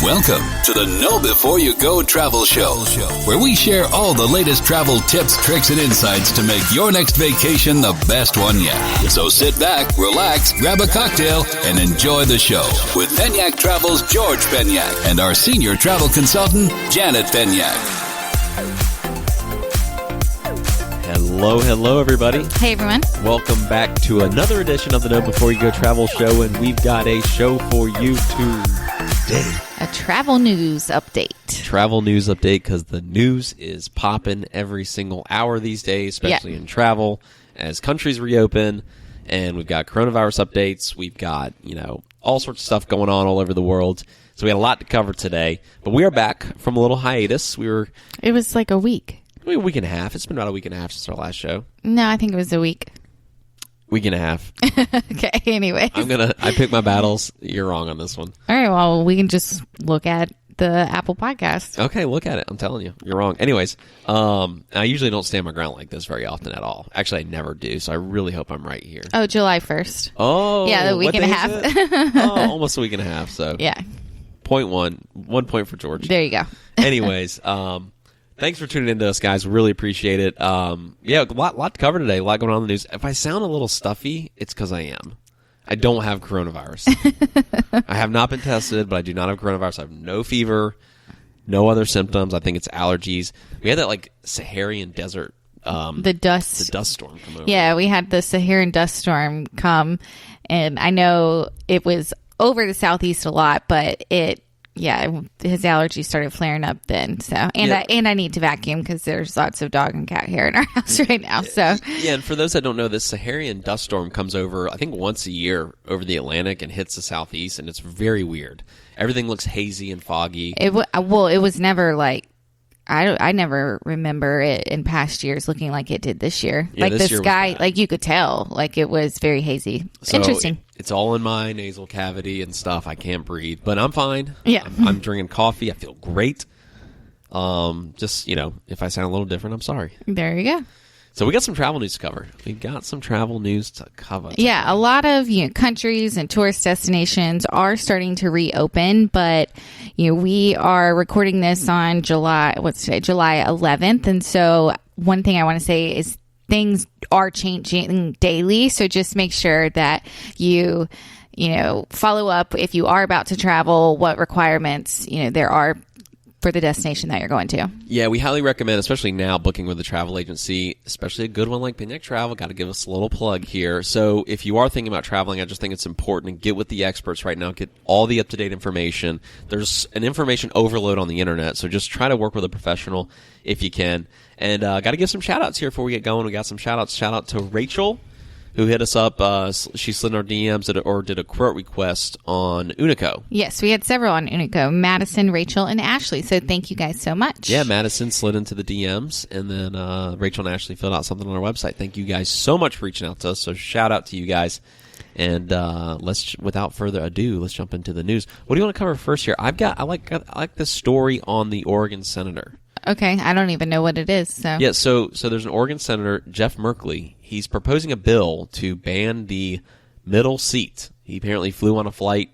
Welcome to the Know Before You Go Travel Show, where we share all the latest travel tips, tricks, and insights to make your next vacation the best one yet. So sit back, relax, grab a cocktail, and enjoy the show with Penyak Travel's George Penyak and our senior travel consultant, Janet Penyak. Hello, everybody. Hey, everyone. Welcome back to another edition of the Know Before You Go Travel Show, and we've got a show for you today. A travel news update. Travel news update, because the news is popping every single hour these days, especially in travel, as countries reopen, and we've got coronavirus updates. We've got, all sorts of stuff going on all over the world. So we had a lot to cover today, but we are back from a little hiatus. It was like a week. A week and a half. It's been about a week and a half since our last show. No, I think it was a week. Week and a half. Okay, anyway. I pick my battles. You're wrong on this one. All right, well, we can just look at the Apple Podcast. Okay, look at it. I'm telling you. You're wrong. Anyways, I usually don't stand my ground like this very often at all. Actually, I never do, so I really hope I'm right here. Oh, July 1st. Oh. Yeah, the week and a half. Almost a week and a half, so. Yeah. 1 point for George. There you go. Anyways, thanks for tuning in to us, guys. Really appreciate it. A lot to cover today. A lot going on in the news. If I sound a little stuffy, it's because I am. I don't have coronavirus. I have not been tested, but I do not have coronavirus. I have no fever, no other symptoms. I think it's allergies. We had that Saharan desert. The dust storm come over. Yeah, we had the Saharan dust storm come, and I know it was over the southeast a lot, but his allergies started flaring up then. So, I need to vacuum because there's lots of dog and cat hair in our house right now. So, yeah, and for those that don't know, this Saharan dust storm comes over, I think, once a year over the Atlantic and hits the southeast, and it's very weird. Everything looks hazy and foggy. It was never like. I never remember it in past years looking like it did this year. Yeah, the sky, you could tell, it was very hazy. So interesting. It's all in my nasal cavity and stuff. I can't breathe, but I'm fine. Yeah. I'm drinking coffee. I feel great. If I sound a little different, I'm sorry. There you go. So we got some travel news to cover. Yeah, a lot of countries and tourist destinations are starting to reopen, but we are recording this on July 11th, and so one thing I want to say is things are changing daily. So just make sure that you follow up if you are about to travel, what requirements there are for the destination that you're going to. Yeah, we highly recommend, especially now, booking with a travel agency, especially a good one like Penyak Travel. Got to give us a little plug here. So if you are thinking about traveling, I just think it's important to get with the experts right now, get all the up-to-date information. There's an information overload on the internet, so just try to work with a professional if you can. And got to give some shout-outs here before we get going. We got some shout-outs. Shout-out to Rachel, who hit us up. She slid in our DMs or did a quote request on Unico. Yes, we had several on Unico. Madison, Rachel, and Ashley. So thank you guys so much. Yeah, Madison slid into the DMs, and then Rachel and Ashley filled out something on our website. Thank you guys so much for reaching out to us. So shout out to you guys. And without further ado, let's jump into the news. What do you want to cover first here? I like this story on the Oregon senator. Okay, I don't even know what it is. So yeah, so there's an Oregon senator, Jeff Merkley. He's proposing a bill to ban the middle seat. He apparently flew on a flight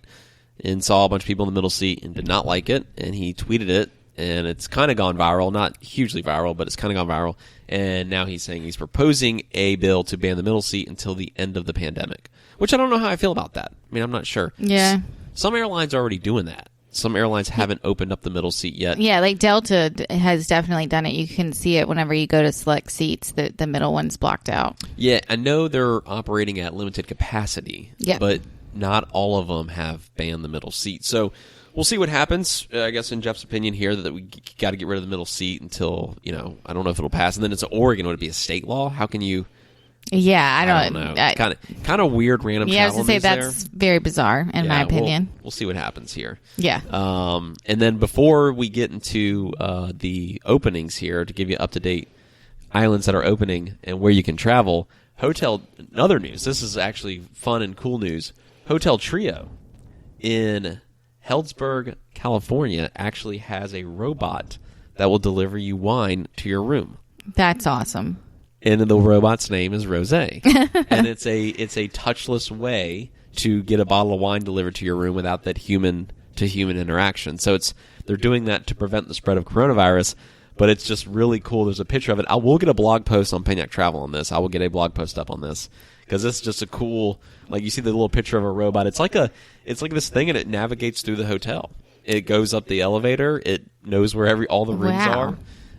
and saw a bunch of people in the middle seat and did not like it, and he tweeted it, and it's kind of gone viral. Not hugely viral, but it's kind of gone viral. And now he's saying he's proposing a bill to ban the middle seat until the end of the pandemic, which I don't know how I feel about that. I mean, I'm not sure. Yeah. Some airlines are already doing that. Some airlines haven't opened up the middle seat yet. Yeah, like Delta has definitely done it. You can see it whenever you go to select seats, the middle one's blocked out. Yeah, I know they're operating at limited capacity, but not all of them have banned the middle seat. So we'll see what happens. I guess in Jeff's opinion here that we got to get rid of the middle seat until, I don't know if it'll pass. And then it's Oregon. Would it be a state law? How can you... Yeah, I don't know. Kind of weird random travel I was going to say that's very bizarre in my opinion. We'll see what happens here. Yeah. And then before we get into the openings here, to give you up-to-date islands that are opening and where you can travel, other news. This is actually fun and cool news. Hotel Trio in Healdsburg, California actually has a robot that will deliver you wine to your room. That's awesome. And the robot's name is Rosé. And it's a touchless way to get a bottle of wine delivered to your room without that human to human interaction. So they're doing that to prevent the spread of coronavirus, but it's just really cool. There's a picture of it. I will get a blog post on Penyak Travel on this. I will get a blog post up on this because this is just a cool, like you see the little picture of a robot. It's like this thing, and it navigates through the hotel. It goes up the elevator. It knows where all the rooms are.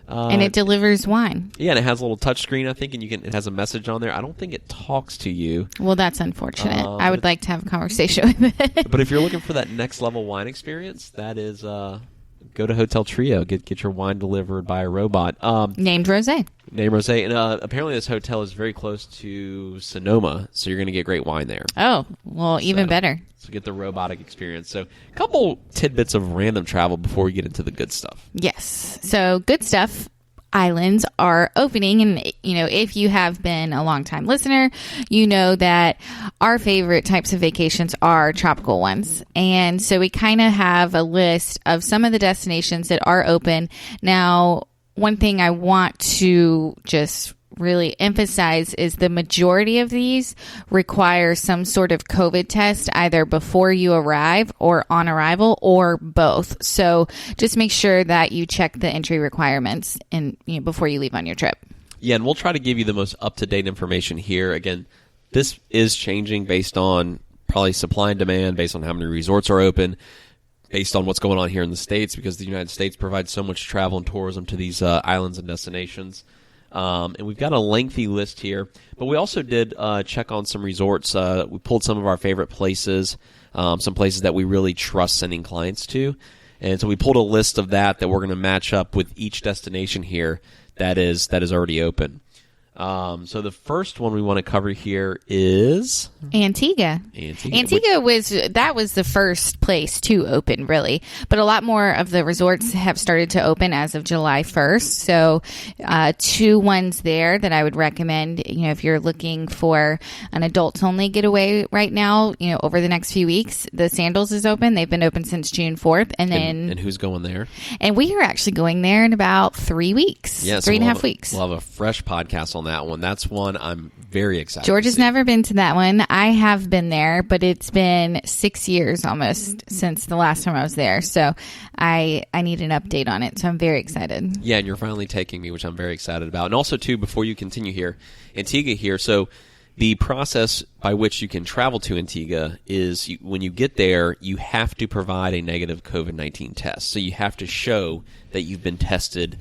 And it delivers wine. Yeah, and it has a little touch screen, I think, and it has a message on there. I don't think it talks to you. Well, that's unfortunate. I would like to have a conversation with it. But if you're looking for that next level wine experience, that is go to Hotel Trio. Get your wine delivered by a robot. Named Rosé. Named Rosé. And apparently this hotel is very close to Sonoma, so you're going to get great wine there. Oh, well, even better. So get the robotic experience. So a couple tidbits of random travel before we get into the good stuff. Yes. So good stuff. Islands are opening, and if you have been a long-time listener, you know that our favorite types of vacations are tropical ones. And so we kind of have a list of some of the destinations that are open. Now, one thing I want to just really emphasize is the majority of these require some sort of COVID test either before you arrive or on arrival or both. So just make sure that you check the entry requirements before you leave on your trip. Yeah, and we'll try to give you the most up-to-date information here. Again, this is changing based on probably supply and demand, based on how many resorts are open, based on what's going on here in the States, because the United States provides so much travel and tourism to these islands and destinations. And we've got a lengthy list here, but we also did check on some resorts. We pulled some of our favorite places, some places that we really trust sending clients to. And so we pulled a list of that we're going to match up with each destination here that is already open. So the first one we want to cover here is Antigua. Antigua was the first place to open, really, but a lot more of the resorts have started to open as of July 1st. So, two ones there that I would recommend, if you're looking for an adults only getaway right now, over the next few weeks, the Sandals is open. They've been open since June 4th. And who's going there? And we are actually going there in about 3 weeks, yeah, so 3.5 weeks. We'll have a fresh podcast on that one. That's one I'm very excited. George has never been to that one. I have been there, but it's been 6 years almost since the last time I was there. So I need an update on it. So I'm very excited. Yeah, and you're finally taking me, which I'm very excited about. And also, too, before you continue here, Antigua here. So the process by which you can travel to Antigua is when you get there, you have to provide a negative COVID-19 test. So you have to show that you've been tested.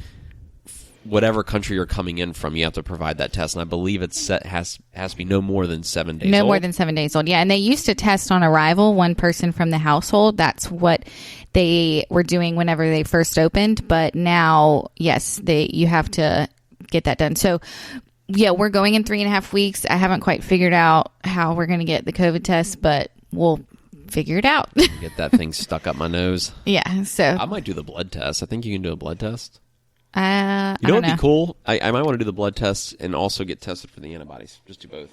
Whatever country you're coming in from, you have to provide that test, and I believe has to be no more than 7 days old. No more than 7 days old, yeah. And they used to test on arrival, one person from the household. That's what they were doing whenever they first opened. But now, yes, you have to get that done. So, yeah, we're going in 3.5 weeks. I haven't quite figured out how we're going to get the COVID test, but we'll figure it out. Get that thing stuck up my nose. Yeah, so I might do the blood test. I think you can do a blood test. You know what would be cool? I might want to do the blood tests and also get tested for the antibodies. Just do both.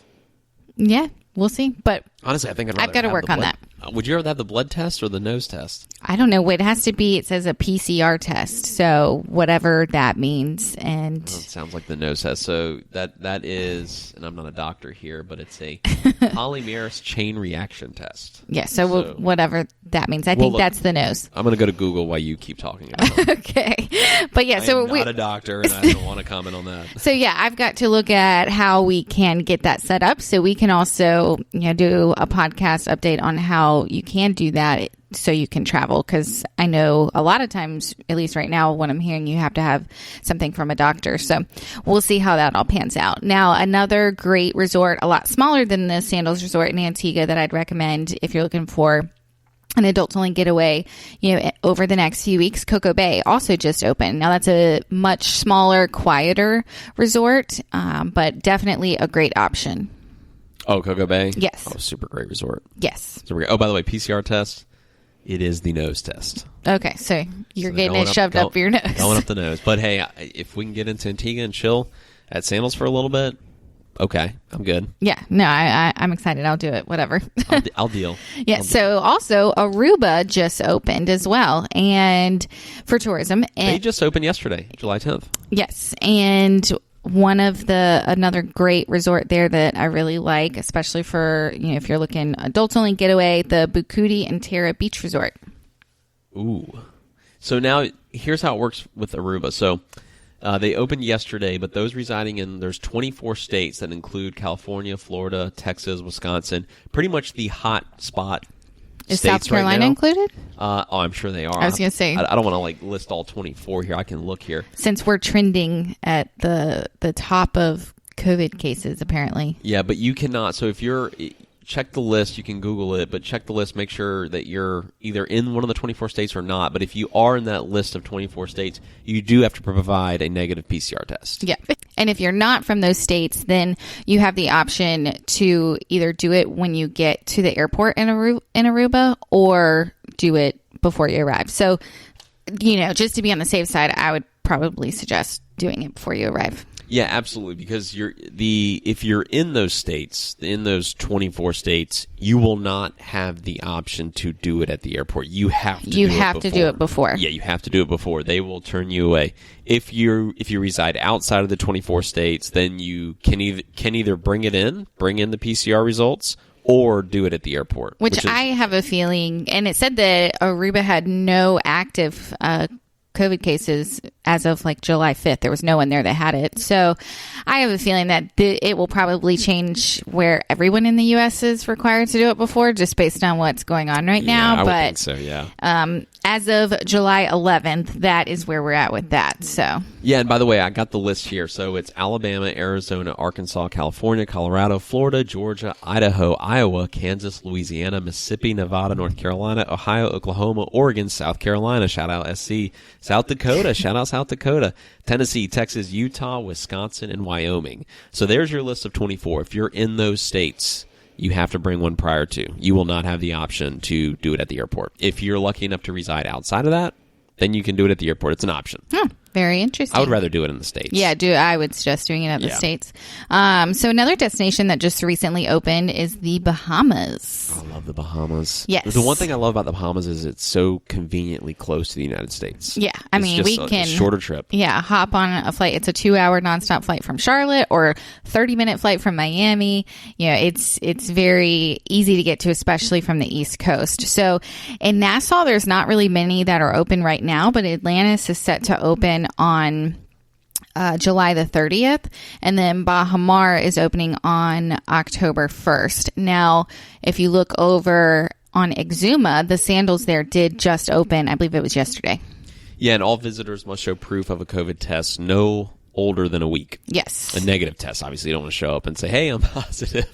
Yeah, we'll see. But honestly, I think I've got to work on that. Would you rather have the blood test or the nose test? I don't know. It has to be. It says a PCR test, so whatever that means. And it sounds like the nose test. So that is, and I'm not a doctor here, but it's a polymerase chain reaction test. Yeah. So whatever that means, I think that's the nose. I'm going to go to Google while you keep talking about it. Okay. But yeah, I'm not a doctor, and I don't want to comment on that. So yeah, I've got to look at how we can get that set up, so we can also do a podcast update on how you can do that so you can travel, because I know a lot of times, at least right now, what I'm hearing, you have to have something from a doctor. So we'll see how that all pans out. Now, another great resort, a lot smaller than the Sandals Resort in Antigua, that I'd recommend if you're looking for an adult-only getaway, over the next few weeks, Cocoa Bay also just opened. Now, that's a much smaller, quieter resort, but definitely a great option. Oh, Cocoa Bay? Yes. Oh, super great resort. Yes. Super great. Oh, by the way, PCR test, it is the nose test. Okay, so you're getting it shoved up your nose. Going up the nose. But hey, if we can get into Antigua and chill at Sandals for a little bit, okay, I'm good. Yeah, no, I'm excited. I'll do it, whatever. I'll deal. Yeah, so also Aruba just opened as well, and for tourism. And they just opened yesterday, July 10th. Yes, and another great resort there that I really like, especially for, if you're looking adults only getaway, the Bucuti and Terra Beach Resort. Ooh. So now here's how it works with Aruba. So they opened yesterday, but those residing there's 24 states that include California, Florida, Texas, Wisconsin, pretty much the hot spot Is states South Carolina right now. included? I'm sure they are. I was going to say. I don't want to list all 24 here. I can look here. Since we're trending at the top of COVID cases, apparently. Yeah, but you cannot. So if you're check the list, you can Google it, but check the list, make sure that you're either in one of the 24 states or not. But if you are in that list of 24 states, you do have to provide a negative PCR test. Yeah. And if you're not from those states, then you have the option to either do it when you get to the airport in Aruba or do it before you arrive. So, just to be on the safe side, I would probably suggest doing it before you arrive. Yeah, absolutely. Because if you're in those states, in those 24 states, you will not have the option to do it at the airport. You have to. You have to do it before. Yeah, you have to do it before. They will turn you away. If you reside outside of the 24 states, then you can either bring in the PCR results, or do it at the airport. Which I have a feeling, and it said that Aruba had no active COVID cases as of July 5th. There was no one there that had it. So I have a feeling that it will probably change where everyone in the U.S. is required to do it before, just based on what's going on right now. I would but think so, yeah. As of July 11th, that is where we're at with that. So yeah, and by the way, I got the list here. So it's Alabama, Arizona, Arkansas, California, Colorado, Florida, Georgia, Idaho, Iowa, Kansas, Louisiana, Mississippi, Nevada, North Carolina, Ohio, Oklahoma, Oregon, South Carolina, shout out SC, South Dakota, shout out South Dakota, Tennessee, Texas, Utah, Wisconsin, and Wyoming. So there's your list of 24. If you're in those states, you have to bring one prior to. You will not have the option to do it at the airport. If you're lucky enough to reside outside of that, then you can do it at the airport. It's an option. Very interesting. I would rather do it in the States. Yeah, I would suggest doing it at the States. So another destination that just recently opened is the Bahamas. I love the Bahamas. Yes. The one thing I love about the Bahamas is it's so conveniently close to the United States. Yeah. I mean, we can... a shorter trip. Yeah, hop on a flight. It's a 2-hour nonstop flight from Charlotte or 30-minute flight from Miami. It's very easy to get to, especially from the East Coast. So in Nassau, there's not really many that are open right now, but Atlantis is set to open on July the 30th, and then Baha Mar is opening on October 1st. Now, if you look over on Exuma, the Sandals there did just open. I believe it was yesterday. Yeah, and all visitors must show proof of a COVID test no older than a week. Yes. A negative test. Obviously, you don't want to show up and say, hey, I'm positive.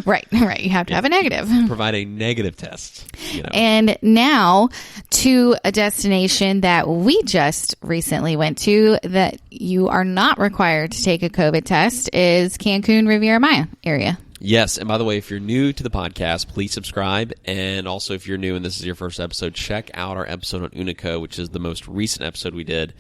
Right. You have to have a negative. Provide a negative test. And now to a destination that we just recently went to that you are not required to take a COVID test is Cancun, Riviera Maya area. Yes, and by the way, if you're new to the podcast, please subscribe. And also, if you're new and this is your first episode, check out our episode on Unico, which is the most recent episode we did.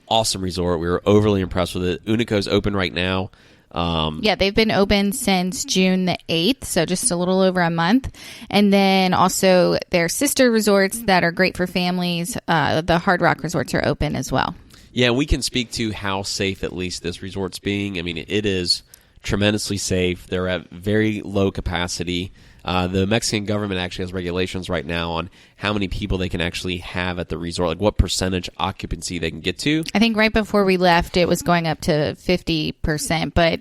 Awesome resort. We were overly impressed with it. Unico's open right now. Yeah, they've been open since June the 8th, so just a little over a month. And then also their sister resorts that are great for families, the Hard Rock resorts are open as well. Yeah, we can speak to how safe at least this resort's being. I mean, it is tremendously safe. They're at very low capacity. The Mexican government actually has regulations right now on how many people they can actually have at the resort, like what percentage occupancy they can get to. I think right before we left, it was going up to 50%, but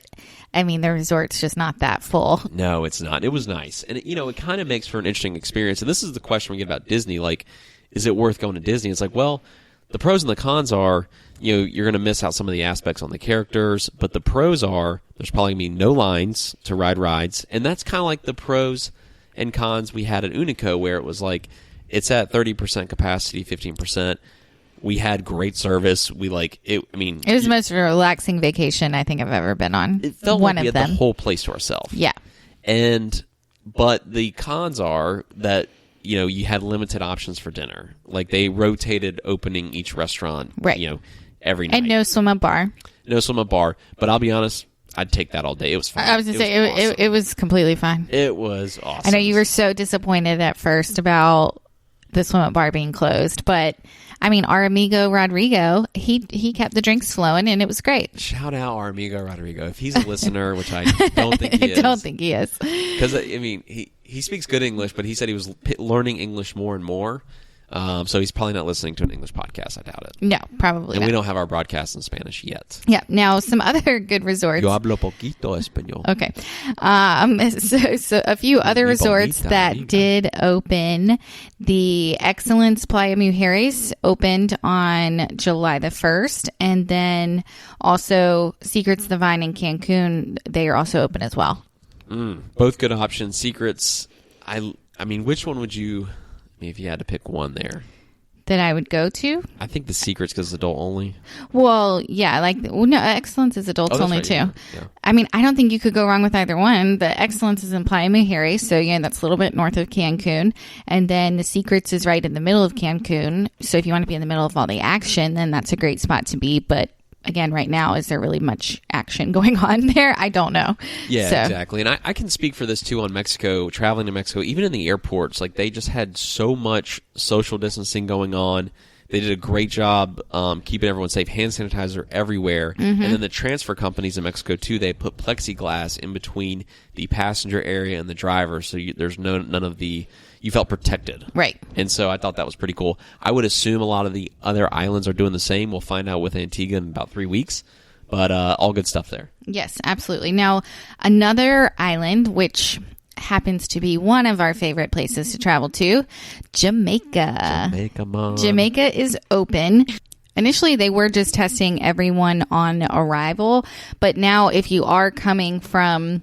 I mean, the resort's just not that full. No, it's not. It was nice. And, it kind of makes for an interesting experience. And this is the question we get about Disney. Like, is it worth going to Disney? It's like, well, the pros and the cons are, you're going to miss out some of the aspects on the characters, but the pros are there's probably going to be no lines to ride rides, and that's kind of like the pros and cons we had at Unico, where it was like it's at 30% capacity, 15%. We had great service. We it was the most relaxing vacation I think I've ever been on. It felt one like we of had them. the whole place to ourselves. Yeah, but the cons are that you had limited options for dinner. Like they rotated opening each restaurant, right? Every night. And no swim up bar. No swim up bar. But I'll be honest, I'd take that all day. It was fine. I was going to say, awesome. it was completely fine. It was awesome. I know you were so disappointed at first about the swim up bar being closed, but I mean, our amigo Rodrigo, he kept the drinks flowing, and it was great. Shout out our amigo Rodrigo. If he's a listener, which I don't think he is. I don't think he is. Because, he speaks good English, but he said he was learning English more and more. So he's probably not listening to an English podcast. I doubt it. No, probably And not. we don't have our broadcast in Spanish yet. Yeah. Now, some other good resorts. Yo hablo poquito español. Okay. So a few other resorts that did open. The Excellence Playa Mujeres opened on July the 1st. And then also Secrets Divine in Cancun, they are also open as well. Both good options. Secrets, I mean, which one would you, if you had to pick one there? That I would go to? I think the Secrets because it's adult only. Well, yeah, no, Excellence is adults only right, too. yeah. I mean, I don't think you could go wrong with either one. The Excellence is in Playa Mujeres, so again, that's a little bit north of Cancun. And then the Secrets is right in the middle of Cancun. So if you want to be in the middle of all the action, then that's a great spot to be. But again, right now, is there really much action going on there? I don't know. Yeah, exactly. And I can speak for this too on Mexico, traveling to Mexico, even in the airports. Like, they just had so much social distancing going on. They did a great job keeping everyone safe. Hand sanitizer everywhere. And then the transfer companies in Mexico too, they put plexiglass in between the passenger area and the driver, so there's none of the. You felt protected. Right. And so I thought that was pretty cool. I would assume a lot of the other islands are doing the same. We'll find out with Antigua in about 3 weeks. But all good stuff there. Yes, absolutely. Now, another island, which happens to be one of our favorite places to travel to, Jamaica. Jamaica, Mom. Jamaica is open. Initially, they were just testing everyone on arrival. But now, if you are coming from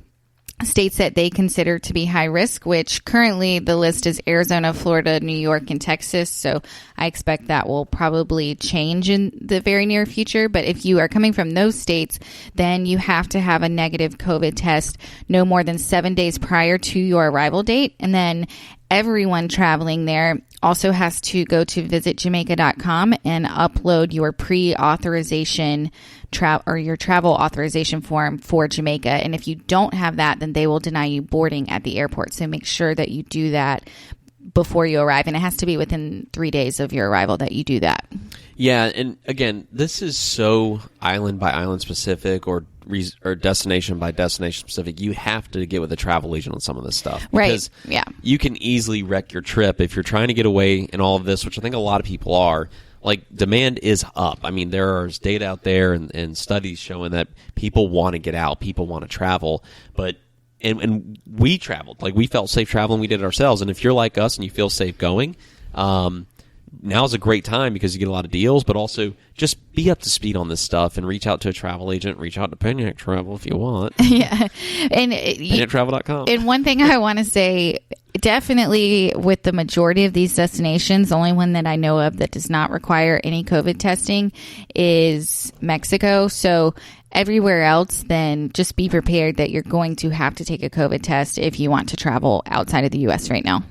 states that they consider to be high risk, which currently the list is Arizona, Florida, New York, and Texas. So I expect that will probably change in the very near future. But if you are coming from those states, then you have to have a negative COVID test no more than 7 days prior to your arrival date. And then everyone traveling there also has to go to visitjamaica.com and upload your pre-authorization or your travel authorization form for Jamaica. And if you don't have that, then they will deny you boarding at the airport. So make sure that you do that before you arrive. And it has to be within 3 days of your arrival that you do that. Yeah, and again, this is so island by island specific or destination by destination specific. You have to get with a travel agent on some of this stuff. Because yeah. You can easily wreck your trip if you're trying to get away in all of this, which I think a lot of people are. Like, demand is up. I mean, there's data out there and studies showing that people want to get out, people want to travel, but and we traveled. Like, we felt safe traveling, we did it ourselves. And if you're like us and you feel safe going, now's a great time because you get a lot of deals, but also just be up to speed on this stuff and reach out to a travel agent, reach out to Penyak Travel if you want. Yeah. And PenyakTravel.com. And one thing I want to say, definitely with the majority of these destinations, the only one that I know of that does not require any COVID testing is Mexico. So everywhere else, then just be prepared that you're going to have to take a COVID test if you want to travel outside of the U.S. right now.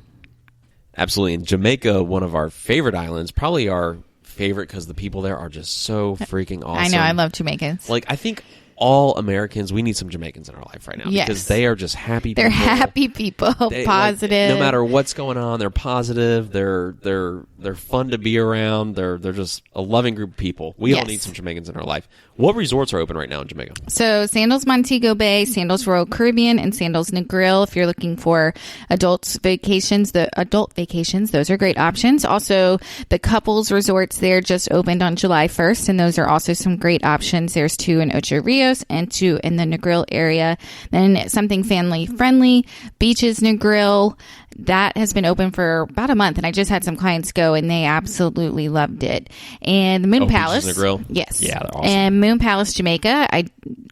Absolutely. And Jamaica, one of our favorite islands, probably our favorite because the people there are just so freaking awesome. I know. I love Jamaicans. Like, I think all Americans, we need some Jamaicans in our life right now. Yes. Because they are just happy people. They're happy people, positive. Like, no matter what's going on, they're positive. They're fun to be around. They're just a loving group of people. We all need some Jamaicans in our life. What resorts are open right now in Jamaica? So Sandals Montego Bay, Sandals Royal Caribbean, and Sandals Negril. If you're looking for adult vacations, those are great options. Also, the couples resorts there just opened on July 1st, and those are also some great options. There's 2 in Ocho Rios and 2 in the Negril area. Then something family friendly, Beaches Negril. That has been open for about a month, and I just had some clients go, and they absolutely loved it. And the Moon Palace. Beaches Negril? Yes. Yeah, they're awesome. And Moon Palace, Jamaica. I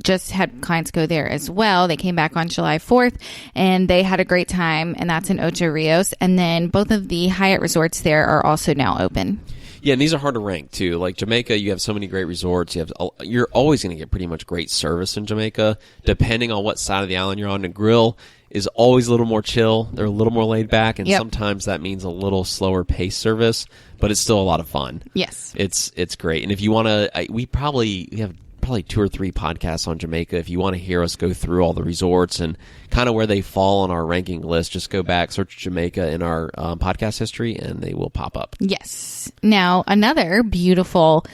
just had clients go there as well. They came back on July 4th, and they had a great time, and that's in Ocho Rios. And then both of the Hyatt resorts there are also now open. Yeah, and these are hard to rank, too. Like, Jamaica, you have so many great resorts. You're always going to get pretty much great service in Jamaica, depending on what side of the island you're on. The grill is always a little more chill. They're a little more laid back, and sometimes that means a little slower pace service, but it's still a lot of fun. Yes. It's great. And if you want to, we have probably 2 or 3 podcasts on Jamaica. If you want to hear us go through all the resorts and kind of where they fall on our ranking list, just go back, search Jamaica in our podcast history, and they will pop up. Yes. Now, another beautiful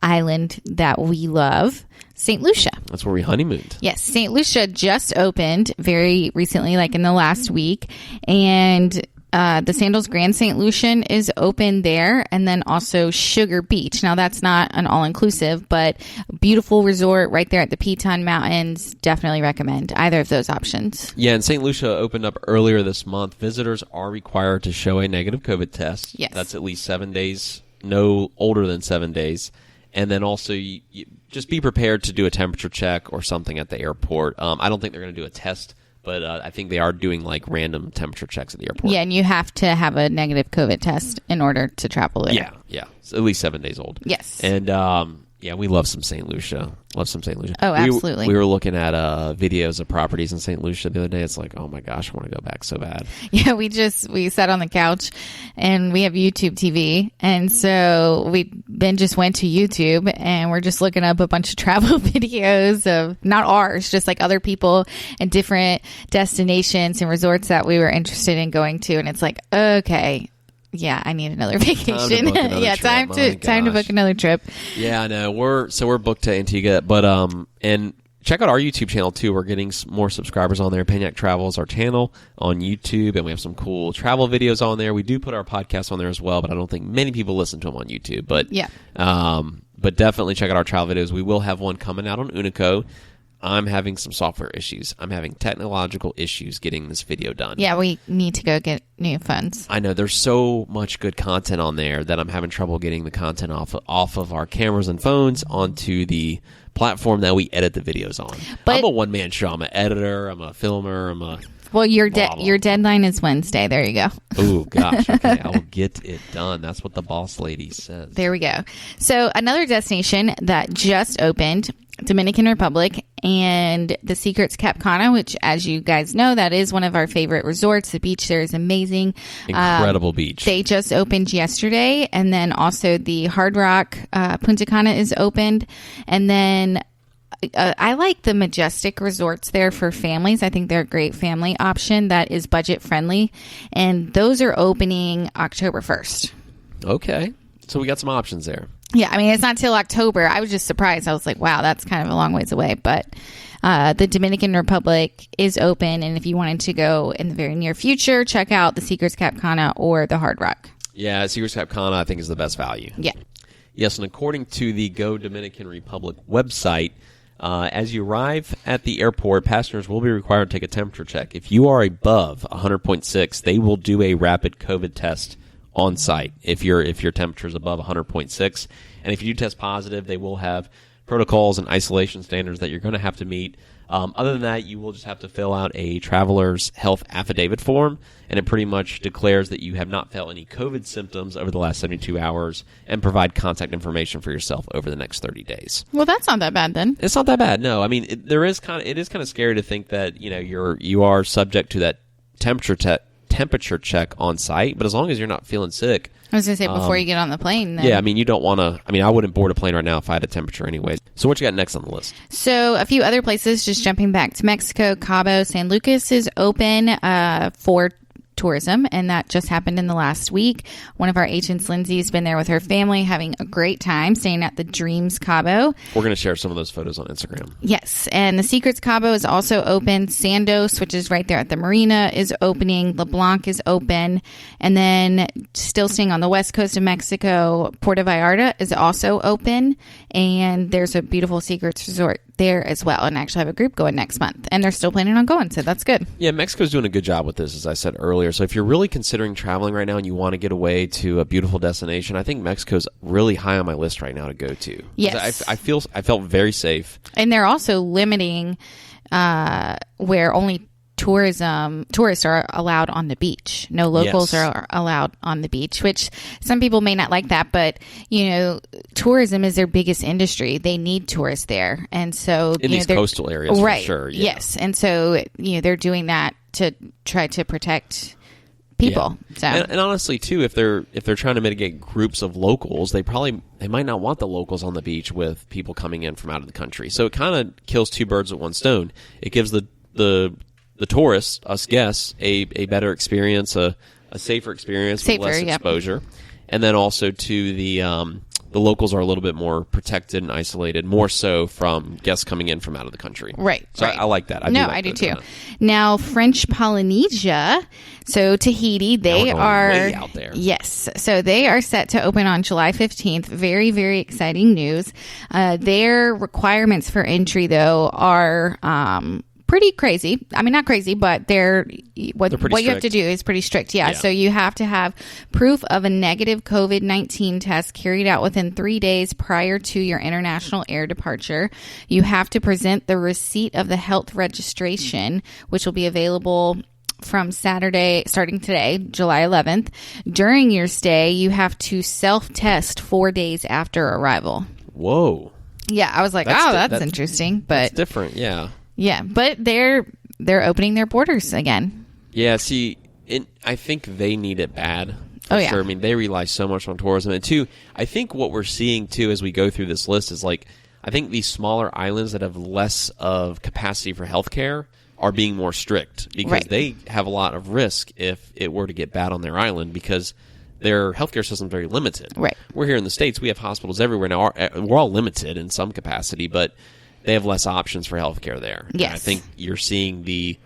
island that we love, St. Lucia. That's where we honeymooned. Yes, St. Lucia just opened very recently, like in the last week, and the Sandals Grand St. Lucian is open there, and then also Sugar Beach. Now, that's not an all-inclusive, but beautiful resort right there at the Piton Mountains. Definitely recommend either of those options. Yeah, and St. Lucia opened up earlier this month. Visitors are required to show a negative COVID test. Yes. That's at least 7 days, no older than 7 days. And then also, you just be prepared to do a temperature check or something at the airport. I don't think they're going to do a test, but I think they are doing like random temperature checks at the airport. Yeah, and you have to have a negative COVID test in order to travel there. Yeah. It's at least 7 days old. Yes. And we love some St. Lucia. Oh, absolutely. We were looking at videos of properties in St. Lucia the other day. It's like, oh my gosh, I want to go back so bad. Yeah, we sat on the couch and we have YouTube TV. And so just went to YouTube and we're just looking up a bunch of travel videos of, not ours, just like other people and different destinations and resorts that we were interested in going to. And it's like, okay. Yeah, I need another vacation. Time to book another trip. Yeah, I know. We're booked to Antigua, but and check out our YouTube channel too. We're getting more subscribers on there. Penyak Travel is our channel on YouTube, and we have some cool travel videos on there. We do put our podcast on there as well, but I don't think many people listen to them on YouTube. But yeah, but definitely check out our travel videos. We will have one coming out on Unico. I'm having some software issues. I'm having technological issues getting this video done. Yeah, we need to go get new phones. I know there's so much good content on there that I'm having trouble getting the content off of our cameras and phones onto the platform that we edit the videos on. But I'm a one-man show. I'm an editor. I'm a filmer. Well, your deadline is Wednesday. There you go. Oh, gosh. Okay, I will get it done. That's what the boss lady says. There we go. So another destination that just opened, Dominican Republic, and the Secrets Cap Cana, which, as you guys know, that is one of our favorite resorts. The beach there is amazing. Incredible beach. They just opened yesterday, and then also the Hard Rock Punta Cana is opened. And then I like the Majestic resorts there for families. I think they're a great family option that is budget friendly, and those are opening October 1st. Okay. So we got some options there. Yeah, I mean, it's not till October. I was just surprised. I was like, wow, that's kind of a long ways away. But the Dominican Republic is open, and if you wanted to go in the very near future, check out the Secrets Cap Cana or the Hard Rock. Yeah, Secrets Cap Cana, I think, is the best value. Yeah. Yes, and according to the Go Dominican Republic website, as you arrive at the airport, passengers will be required to take a temperature check. If you are above 100.6, they will do a rapid COVID test on site if your temperature is above 100.6. And if you do test positive, they will have protocols and isolation standards that you're going to have to meet. Other than that, you will just have to fill out a traveler's health affidavit form, and it pretty much declares that you have not felt any COVID symptoms over the last 72 hours and provide contact information for yourself over the next 30 days. Well, that's not that bad then. It's not that bad. No, I mean, it is kind of scary to think that, you are subject to that temperature check on site, but as long as you're not feeling sick. I was going to say before you get on the plane. Then. Yeah, I mean, you don't want to. I mean, I wouldn't board a plane right now if I had a temperature anyways. So what you got next on the list? So a few other places, just jumping back to Mexico, Cabo San Lucas is open for tourism, and that just happened in the last week. One of our agents, Lindsay, has been there with her family having a great time staying at the Dreams Cabo. We're going to share some of those photos on Instagram. Yes, and the Secrets Cabo is also open. Sandos, which is right there at the marina, is opening. LeBlanc is open. And then still staying on the west coast of Mexico, Puerto Vallarta is also open, and there's a beautiful Secrets resort there as well, and I actually have a group going next month, and they're still planning on going, so that's good. Yeah, Mexico's doing a good job with this, as I said earlier. So if you're really considering traveling right now and you want to get away to a beautiful destination, I think Mexico's really high on my list right now to go to. Yes. I felt very safe. And they're also limiting where only tourists are allowed on the beach. No locals are allowed on the beach, which some people may not like that, but tourism is their biggest industry. They need tourists there. And so in these coastal areas, right, for sure. Yeah. Yes. And so they're doing that to try to protect people. Yeah. So and honestly too, if they're trying to mitigate groups of locals, they might not want the locals on the beach with people coming in from out of the country. So it kind of kills two birds with one stone. It gives the tourists, us guests, a better experience, a safer experience with less exposure. And then also to the locals are a little bit more protected and isolated, more so from guests coming in from out of the country. Right. So right. I like that. I do too. Now, French Polynesia, so Tahiti, they are way out there. Yes. So they are set to open on July 15th. Very, very exciting news. Their requirements for entry, though, are pretty crazy. I mean, not crazy, but what you have to do is pretty strict. Yeah. So you have to have proof of a negative COVID-19 test carried out within 3 days prior to your international air departure. You have to present the receipt of the health registration, which will be available from Saturday, starting today, July 11th. During your stay, you have to self-test 4 days after arrival. Whoa. Yeah. I was like, that's interesting. But that's different. Yeah. Yeah, but they're opening their borders again. Yeah, see, I think they need it bad. Oh, yeah. Sure. I mean, they rely so much on tourism. And two, I think what we're seeing, too, as we go through this list is like, I think these smaller islands that have less of capacity for healthcare are being more strict because they have a lot of risk if it were to get bad on their island because their healthcare system is very limited. Right. We're here in the States. We have hospitals everywhere. Now, we're all limited in some capacity, but they have less options for healthcare there. Yes. And I think you're seeing the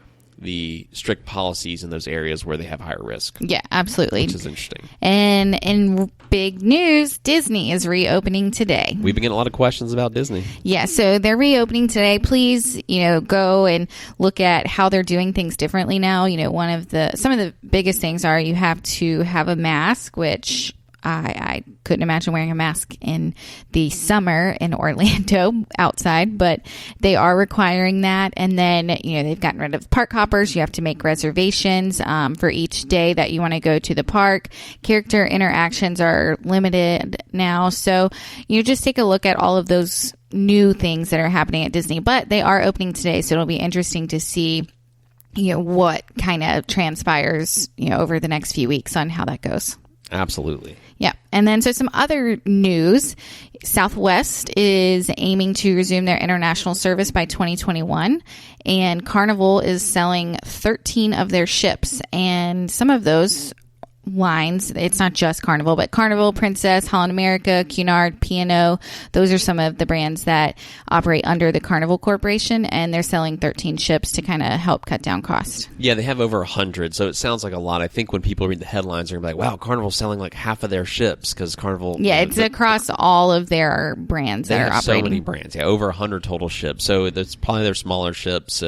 strict policies in those areas where they have higher risk. Yeah, absolutely. Which is interesting. And in big news, Disney is reopening today. We've been getting a lot of questions about Disney. Yeah, so they're reopening today. Please, go and look at how they're doing things differently now. Some of the biggest things are you have to have a mask, which I couldn't imagine wearing a mask in the summer in Orlando outside, but they are requiring that. And then, they've gotten rid of park hoppers. You have to make reservations for each day that you want to go to the park. Character interactions are limited now. So, just take a look at all of those new things that are happening at Disney. But they are opening today, so it'll be interesting to see what kind of transpires, over the next few weeks on how that goes. Absolutely. Yeah. And then so some other news. Southwest is aiming to resume their international service by 2021. And Carnival is selling 13 of their ships. And some of those lines, it's not just Carnival, but Carnival, Princess, Holland America, Cunard, P&O, those are some of the brands that operate under the Carnival Corporation, and they're selling 13 ships to kind of help cut down cost. Yeah, they have over 100, so it sounds like a lot. I think when people read the headlines, they're going to be like, wow, Carnival's selling like half of their ships, because Carnival... Yeah, it's across all of their brands that are operating. So many brands, over 100 total ships, so that's probably their smaller ships,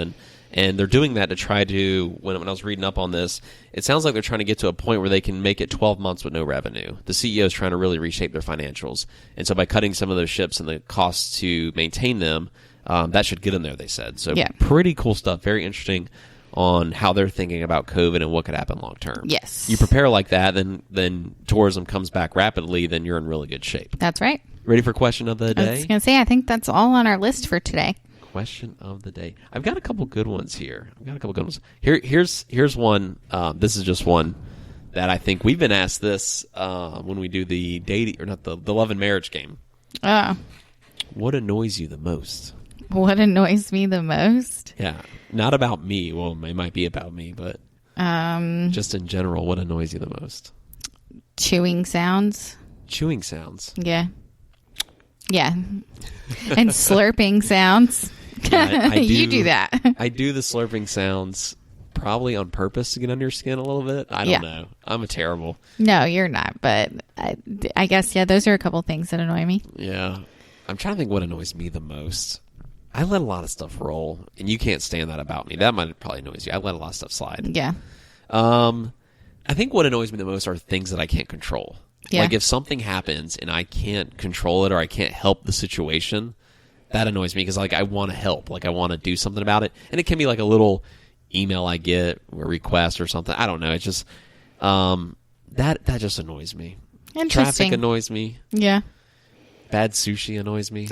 and they're doing that to try to, when I was reading up on this, it sounds like they're trying to get to a point where they can make it 12 months with no revenue. The CEO is trying to really reshape their financials. And so by cutting some of those ships and the costs to maintain them, that should get them there, they said. So pretty cool stuff. Very interesting on how they're thinking about COVID and what could happen long term. Yes. You prepare like that, then tourism comes back rapidly, then you're in really good shape. That's right. Ready for question of the day? I was going to say, I think that's all on our list for today. Question of the day. I've got a couple good ones here. Here's one. This is just one that I think we've been asked this when we do the dating, or not the love and marriage game. What annoys you the most? What annoys me the most? Yeah, not about me. Well, it might be about me, but just in general, what annoys you the most? Chewing sounds. Chewing sounds. Yeah. And slurping sounds. Yeah, I do, you do that. I do the slurping sounds probably on purpose to get under your skin a little bit. I don't know. I'm a terrible. No, you're not. But I guess, those are a couple things that annoy me. Yeah. I'm trying to think what annoys me the most. I let a lot of stuff roll, and you can't stand that about me. That might probably annoys you. I let a lot of stuff slide. Yeah. I think what annoys me the most are things that I can't control. Yeah. Like if something happens and I can't control it or I can't help the situation, that annoys me because I want to help. I want to do something about it. And it can be like a little email I get or request or something. I don't know. It's just that just annoys me. Interesting. Traffic annoys me. Yeah. Bad sushi annoys me.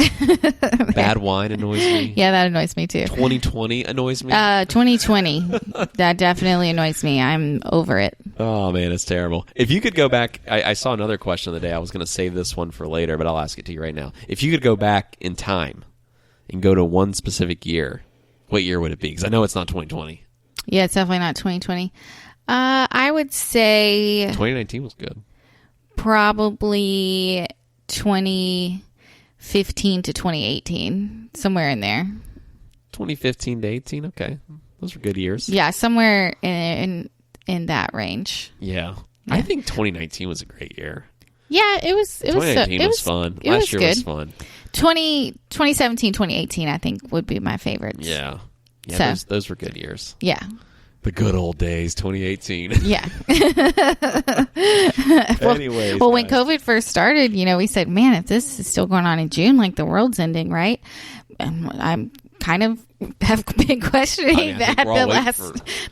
Bad wine annoys me. Yeah, that annoys me too. 2020 annoys me. 2020. That definitely annoys me. I'm over it. Oh, man, it's terrible. If you could go back, I saw another question of the day. I was going to save this one for later, but I'll ask it to you right now. If you could go back in time and go to one specific year, what year would it be? Because I know it's not 2020. Yeah, it's definitely not 2020. I would say 2019 was good. probably 2015 to 2018, somewhere in there. 2015 to 18. Okay, those were good years. Yeah, somewhere in that range. Yeah. I think 2019 was a great year. Yeah, it was. 2019 was fun. Last year was fun. 2017, 2018, I think would be my favorites. Yeah. Yeah, So. those were good years. Yeah. The good old days, 2018. Yeah. Anyways. Well, when COVID first started, we said, man, if this is still going on in June, like the world's ending, right? And I'm kind of have been questioning that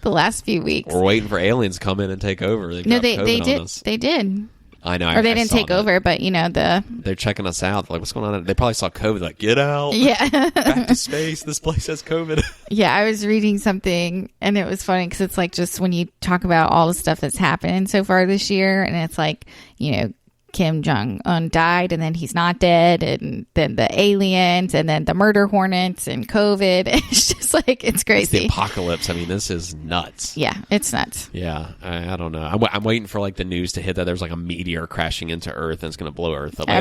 the last few weeks. We're waiting for aliens to come in and take over. They did. They did. I know. Or they didn't take over, but they're checking us out. Like, what's going on? They probably saw COVID. Like, get out. Yeah. Back to space. This place has COVID. Yeah, I was reading something, and it was funny because it's like just when you talk about all the stuff that's happened so far this year, and it's like, Kim Jong-un died, and then he's not dead, and then the aliens, and then the murder hornets, and COVID. It's just like, it's crazy. It's the apocalypse. I mean, this is nuts. Yeah, it's nuts. Yeah, I don't know. I'm waiting for like the news to hit that there's like a meteor crashing into Earth and it's going to blow Earth up. I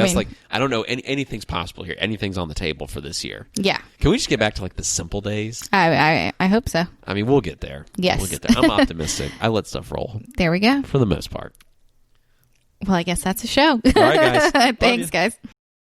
don't know. Anything's possible here. Anything's on the table for this year. Yeah. Can we just get back to like the simple days? I hope so. I mean, we'll get there. Yes. We'll get there. I'm optimistic. I let stuff roll. There we go. For the most part. Well, I guess that's a show. All right, guys. Thanks, guys.